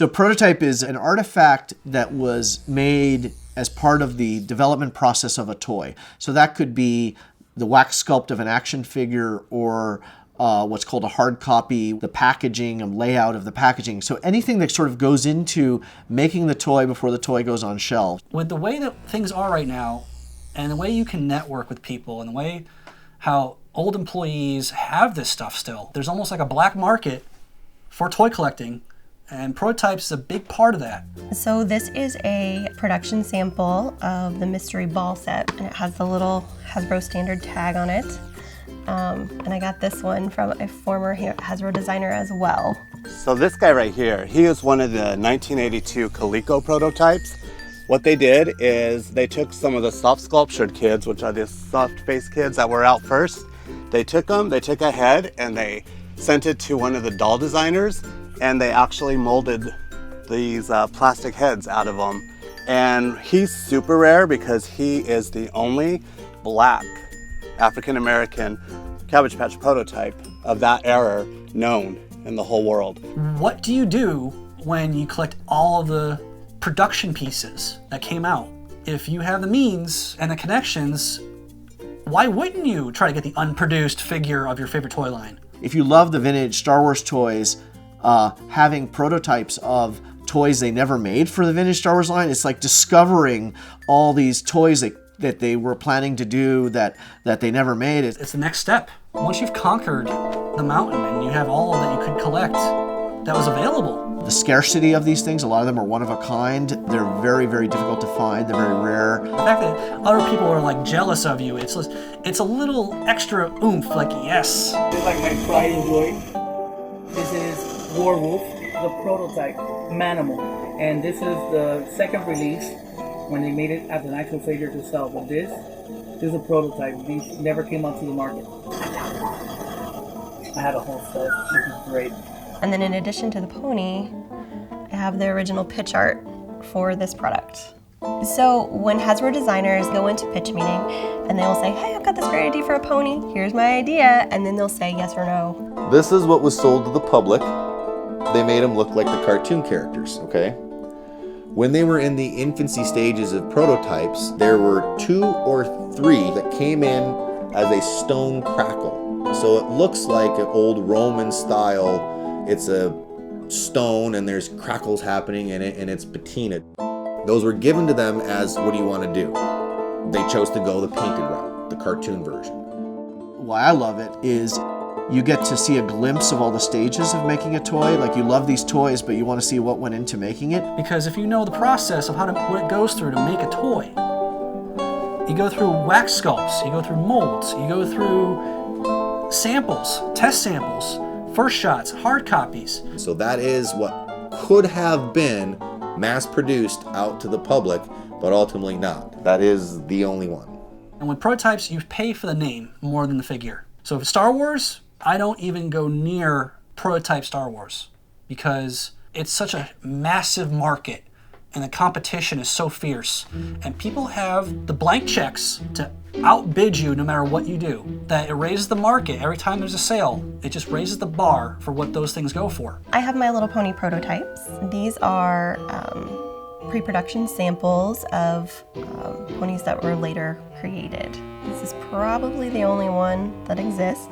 So prototype is an artifact that was made as part of the development process of a toy. So that could be the wax sculpt of an action figure, or what's called a hard copy, the packaging and layout of the packaging. So anything that sort of goes into making the toy before the toy goes on shelves. With the way that things are right now, and the way you can network with people, and the way how old employees have this stuff still, there's almost like a black market for toy collecting, and prototypes is a big part of that. So this is a production sample of the mystery ball set, and it has the little Hasbro standard tag on it. And I got this one from a former Hasbro designer as well. So this guy right here, he is one of the 1982 Coleco prototypes. What they did is they took some of the soft sculptured kids, which are the soft face kids that were out first. They took them, they took a head, and they sent it to one of the doll designers, and they actually molded these plastic heads out of them. And he's super rare because he is the only black African-American Cabbage Patch prototype of that era known in the whole world. What do you do when you collect all of the production pieces that came out? If you have the means and the connections, why wouldn't you try to get the unproduced figure of your favorite toy line? If you love the vintage Star Wars toys, having prototypes of toys they never made for the vintage Star Wars line, it's like discovering all these toys that they were planning to do that they never made. It's the next step. Once you've conquered the mountain and you have all that you could collect that was available. The scarcity of these things, a lot of them are one of a kind. They're very, very difficult to find. They're very rare. The fact that other people are like jealous of you, it's a little extra oomph, like yes. This is like my pride and joy. This is Warwolf, the prototype Manimal. And this is the second release when they made it as an actual figure to sell. But this is a prototype. These never came onto the market. I had a whole set. This is great. And then in addition to the pony, I have the original pitch art for this product. So when Hasbro designers go into pitch meeting and they will say, hey, I've got this great idea for a pony, here's my idea, and then they'll say yes or no. This is what was sold to the public. They made them look like the cartoon characters, okay? When they were in the infancy stages of prototypes, there were 2 or 3 that came in as a stone crackle. So it looks like an old Roman style. It's a stone and there's crackles happening in it and it's patinaed. Those were given to them as, what do you want to do? They chose to go the painted route, the cartoon version. Why I love it is you get to see a glimpse of all the stages of making a toy. Like, you love these toys, but you want to see what went into making it. Because if you know the process of what it goes through to make a toy, you go through wax sculpts, you go through molds, you go through samples, test samples, first shots, hard copies. So that is what could have been mass-produced out to the public, but ultimately not. That is the only one. And with prototypes, you pay for the name more than the figure. So for Star Wars, I don't even go near prototype Star Wars because it's such a massive market and the competition is so fierce. And people have the blank checks to outbid you no matter what you do. That it raises the market. Every time there's a sale, it just raises the bar for what those things go for. I have My Little Pony prototypes. These are pre-production samples of ponies that were later created. This is probably the only one that exists.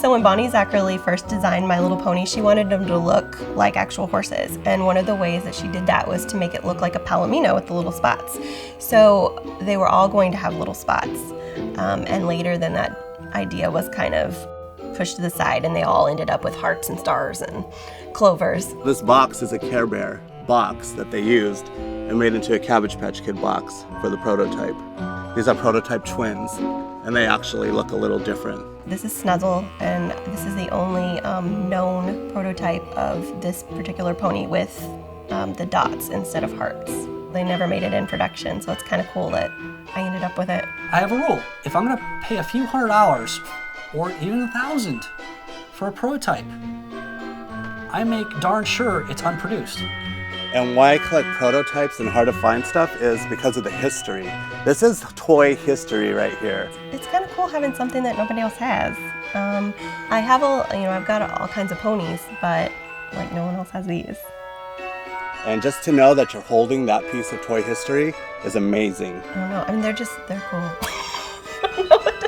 So when Bonnie Zachary first designed My Little Pony, she wanted them to look like actual horses. And one of the ways that she did that was to make it look like a palomino with the little spots. So they were all going to have little spots. And later then that idea was kind of pushed to the side and they all ended up with hearts and stars and clovers. This box is a Care Bear box that they used and made into a Cabbage Patch Kid box for the prototype. These are prototype twins, and they actually look a little different. This is Snuzzle, and this is the only known prototype of this particular pony with the dots instead of hearts. They never made it in production, so it's kind of cool that I ended up with it. I have a rule. If I'm gonna pay a few $100s or even 1,000 for a prototype, I make darn sure it's unproduced. And why I collect prototypes and hard to find stuff is because of the history. This is toy history right here. It's kind of cool having something that nobody else has. I've got all kinds of ponies, but like no one else has these. And just to know that you're holding that piece of toy history is amazing. I don't know. I mean, they're cool. I don't know what